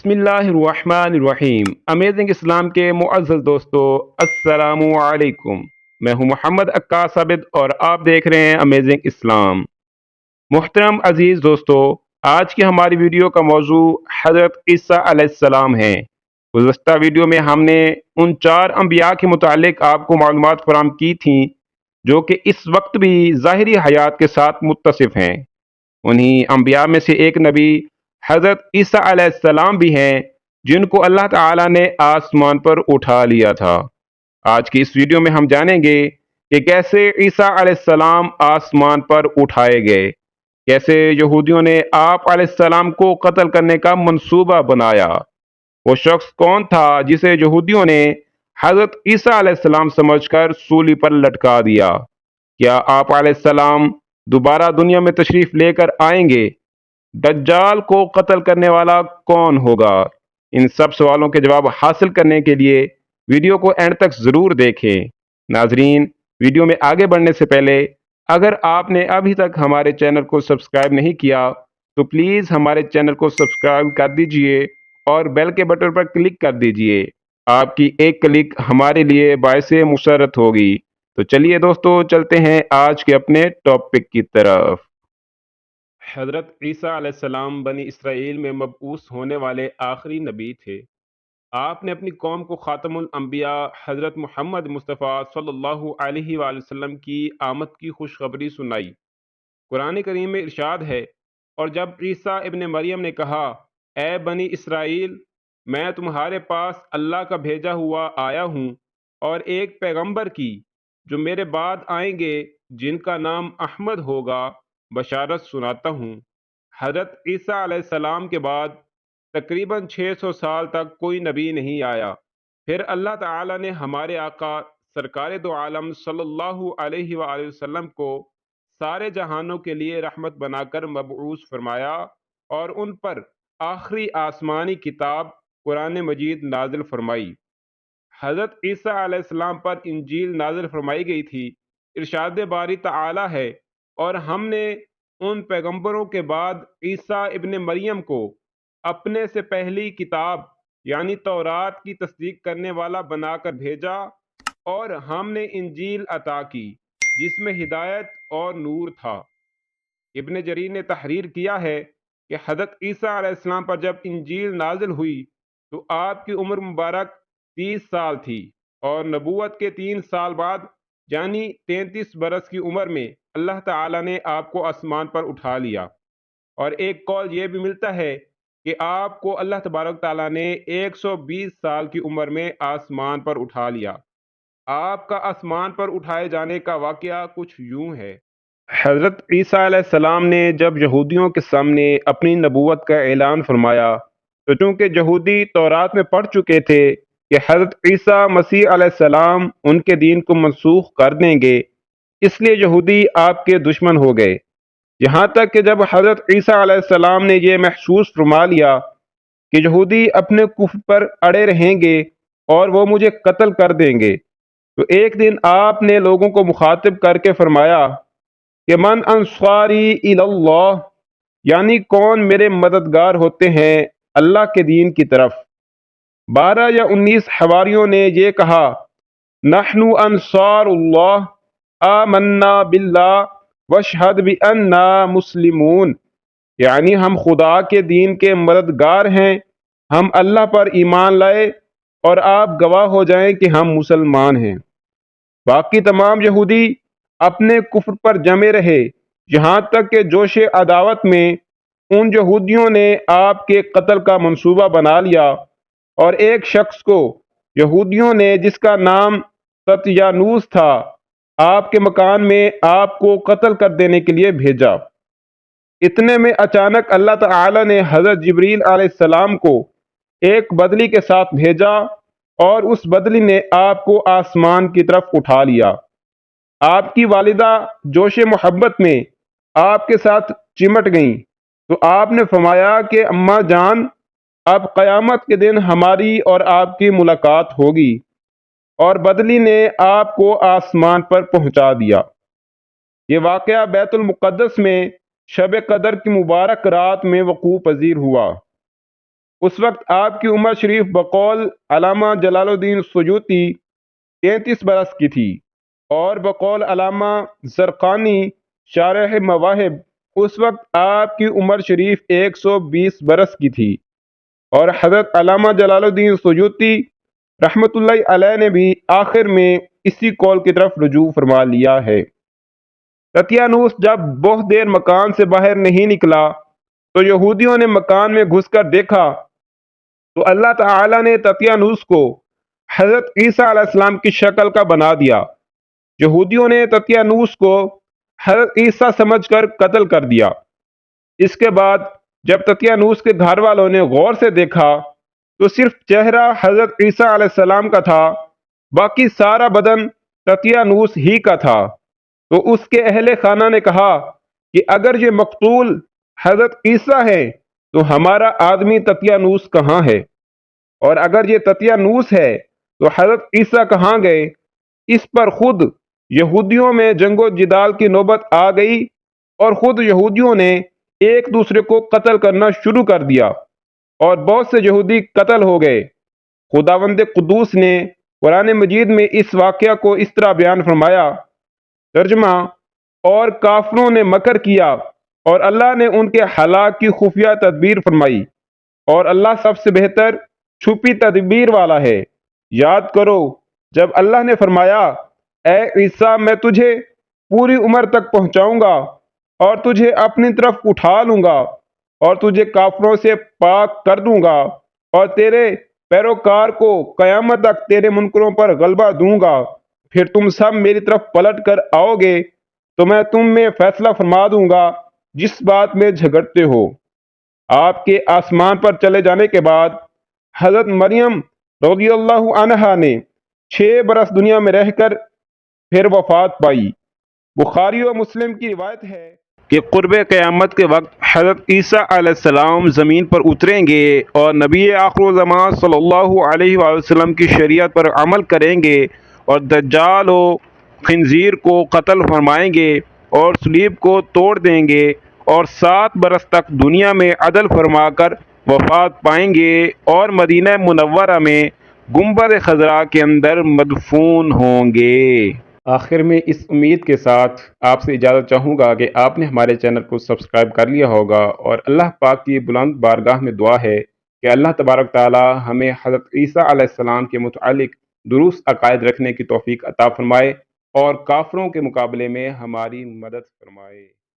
बिस्मिल्लाहिर्रहमानिर्रहीम। अमेजिंग इस्लाम के मुअज़्ज़ज़ दोस्तों, अस्सलामु अलैकुम। मैं हूं मोहम्मद अक्कास आबिद और आप देख रहे हैं अमेजिंग इस्लाम। मुहतरम अजीज़ दोस्तों, आज की हमारी वीडियो का मौजू हज़रत ईसा अलैहिस्सलाम है। गुज़श्ता वीडियो में हमने उन 4 अम्बिया के मुतालिक आपको मालूमात फराहम की थी जो कि इस वक्त भी ज़ाहिरी हयात के साथ मुत्तसिफ़ हैं। उन्हीं अम्बिया में से एक नबी हज़रत ईसा अलैहिस्सलाम भी हैं जिनको अल्लाह ताला ने आसमान पर उठा लिया था। आज की इस वीडियो में हम जानेंगे कि कैसे ईसा अलैहिस्सलाम आसमान पर उठाए गए, कैसे यहूदियों ने आप अलैहिस्सलाम को कत्ल करने का मंसूबा बनाया, वो शख्स कौन था जिसे यहूदियों ने हज़रत ईसा अलैहिस्सलाम समझकर सूली पर लटका दिया, क्या आप अलैहिस्सलाम दोबारा दुनिया में तशरीफ लेकर आएंगे, दज्जाल को कत्ल करने वाला कौन होगा। इन सब सवालों के जवाब हासिल करने के लिए वीडियो को एंड तक ज़रूर देखें। नाजरीन, वीडियो में आगे बढ़ने से पहले अगर आपने अभी तक हमारे चैनल को सब्सक्राइब नहीं किया तो प्लीज़ हमारे चैनल को सब्सक्राइब कर दीजिए और बेल के बटन पर क्लिक कर दीजिए। आपकी एक क्लिक हमारे लिए बायस मुसरत होगी। तो चलिए दोस्तों, चलते हैं आज के अपने टॉपिक की तरफ। हज़रत ईसा अलैहिस्सलाम बनी इसराइल में मबऊस होने वाले आखिरी नबी थे। आपने अपनी कौम को खातमुल अंबिया हज़रत मोहम्मद मुस्तफ़ा सल्लल्लाहु अलैहि वसल्लम की आमद की खुशखबरी सुनाई। कुरान करीम में इरशाद है, और जब ईसा इब्न मरियम ने कहा, ए बनी इसराइल, मैं तुम्हारे पास अल्लाह का भेजा हुआ आया हूँ और एक पैगंबर की जो मेरे बाद आएंगे जिनका नाम अहमद होगा बशारत सुनाता हूँ। हज़रत ईसा अलैहिस्सलाम के बाद तकरीबन 600 साल तक कोई नबी नहीं आया। फिर अल्लाह ताला ने हमारे आका सरकार दो आलम सल्लल्लाहु अलैहि वसल्लम को सारे जहानों के लिए रहमत बनाकर मबऊस फरमाया और उन पर आखिरी आसमानी किताब कुरान मजीद नाजिल फरमाई। हज़रत ईसा अलैहिस्सलाम पर इंजील नाजिल फरमाई गई थी। इरशाद बारी ताला है, और हमने उन पैगंबरों के बाद ईसा इब्न मरियम को अपने से पहली किताब यानी तौरात की तस्दीक करने वाला बनाकर भेजा, और हमने इंजील अता की जिसमें हिदायत और नूर था। इब्न जरीर ने तहरीर किया है कि हज़रत ईसा अलैहिस्सलाम पर जब इंजील नाजिल हुई तो आपकी उम्र मुबारक 30 साल थी, और नबूवत के 3 साल बाद यानी 33 बरस की उम्र में अल्लाह ताला ने आपको आसमान पर उठा लिया। और एक कौल ये भी मिलता है कि आपको अल्लाह तबारक ताला ने 120 साल की उम्र में आसमान पर उठा लिया। आपका आसमान पर उठाए जाने का वाक़या कुछ यूं है। हज़रत ईसा अलैहिस्सलाम ने जब यहूदियों के सामने अपनी नबूवत का ऐलान फरमाया, तो चूँकि यहूदी तौरात में पढ़ चुके थे कि हज़रत ईसा मसीह अलैहिस्सलाम उनके दीन को मनसूख कर देंगे, इसलिए यहूदी आपके दुश्मन हो गए। यहाँ तक कि जब हज़रत ईसा अलैहिस्सलाम ने यह महसूस फरमा लिया कि यहूदी अपने कुफ्र पर अड़े रहेंगे और वो मुझे कत्ल कर देंगे, तो एक दिन आपने लोगों को मुखातिब करके फरमाया कि मन अंसारी इलल्लाह, यानी कौन मेरे मददगार होते हैं अल्लाह के दीन की तरफ। 12 या 19 हवारियों ने ये कहा, नहनु अंसारुल्लाह आमन्ना बिल्लाह वशहद बि अन्ना मुस्लिमून, यानी हम खुदा के दीन के मददगार हैं, हम अल्लाह पर ईमान लाए और आप गवाह हो जाएं कि हम मुसलमान हैं। बाकी तमाम यहूदी अपने कुफ्र पर जमे रहे, यहाँ तक कि जोश अदावत में उन यहूदियों ने आपके कत्ल का मंसूबा बना लिया, और एक शख्स को यहूदियों ने जिसका नाम तत्यानूस था आपके मकान में आपको कत्ल कर देने के लिए भेजा। इतने में अचानक अल्लाह ताला ने हज़रत जिब्रील अलैहिस्सलाम को एक बदली के साथ भेजा, और उस बदली ने आपको आसमान की तरफ उठा लिया। आपकी वालिदा जोश मोहब्बत में आपके साथ चिमट गईं, तो आपने फरमाया कि अम्मा जान, अब क़यामत के दिन हमारी और आपकी मुलाकात होगी, और बदली ने आपको आसमान पर पहुंचा दिया। ये वाक़या बैतुल मुक़द्दस में शब कदर की मुबारक रात में वक़ू पजीर हुआ। اس وقت آپ کی عمر شریف بقول علامہ جلال الدین سیوطی 33 برس کی تھی، اور بقول علامہ زرقانی شارح مواہب اس وقت آپ کی عمر شریف 120 برس کی تھی۔ اور حضرت علامہ جلال الدین سیوطی رحمۃ اللہ علیہ نے بھی آخر میں اسی قول کی طرف رجوع فرما لیا ہے۔ تتیانوس جب بہت دیر مکان سے باہر نہیں نکلا تو یہودیوں نے مکان میں گھس کر دیکھا تو اللہ تعالی نے تتیانوس کو حضرت عیسیٰ علیہ السلام کی شکل کا بنا دیا۔ یہودیوں نے تتیانوس کو حضرت عیسیٰ سمجھ کر قتل کر دیا۔ اس کے بعد جب تتیانوس کے گھر والوں نے غور سے دیکھا تو صرف چہرہ حضرت عیسیٰ علیہ السلام کا تھا، باقی سارا بدن تتیانوس ہی کا تھا۔ تو اس کے اہل خانہ نے کہا کہ اگر یہ مقتول حضرت عیسیٰ ہے تو ہمارا آدمی تتیانوس کہاں ہے؟ اور اگر یہ تتیانوس ہے تو حضرت عیسیٰ کہاں گئے؟ اس پر خود یہودیوں میں جنگ و جدال کی نوبت آ گئی اور خود یہودیوں نے ایک دوسرے کو قتل کرنا شروع کر دیا اور بہت سے یہودی قتل ہو گئے۔ خداوند قدوس نے قرآن مجید میں اس واقعہ کو اس طرح بیان فرمایا، ترجمہ: اور کافروں نے مکر کیا اور اللہ نے ان کے ہلاک کی خفیہ تدبیر فرمائی، اور اللہ سب سے بہتر چھپی تدبیر والا ہے۔ یاد کرو جب اللہ نے فرمایا، اے عیسیٰ میں تجھے پوری عمر تک پہنچاؤں گا اور تجھے اپنی طرف اٹھا لوں گا اور تجھے کافروں سے پاک کر دوں گا اور تیرے پیروکار کو قیامت تک تیرے منکروں پر غلبہ دوں گا، پھر تم سب میری طرف پلٹ کر آؤ گے تو میں تم میں فیصلہ فرما دوں گا جس بات میں جھگڑتے ہو۔ آپ کے آسمان پر چلے جانے کے بعد حضرت مریم رضی اللہ عنہا نے 6 برس دنیا میں رہ کر پھر وفات پائی۔ بخاری و مسلم کی روایت ہے کہ قرب قیامت کے وقت حضرت عیسیٰ علیہ السلام زمین پر اتریں گے اور نبی آخر الزمان صلی اللہ علیہ وآلہ وسلم کی شریعت پر عمل کریں گے اور دجال و خنزیر کو قتل فرمائیں گے اور صلیب کو توڑ دیں گے اور 7 برس تک دنیا میں عدل فرما کر وفات پائیں گے اور مدینہ منورہ میں گنبد خضرا کے اندر مدفون ہوں گے۔ آخر میں اس امید کے ساتھ آپ سے اجازت چاہوں گا کہ آپ نے ہمارے چینل کو سبسکرائب کر لیا ہوگا، اور اللہ پاک کی بلند بارگاہ میں دعا ہے کہ اللہ تبارک تعالی ہمیں حضرت عیسیٰ علیہ السلام کے متعلق درست عقائد رکھنے کی توفیق عطا فرمائے اور کافروں کے مقابلے میں ہماری مدد فرمائے۔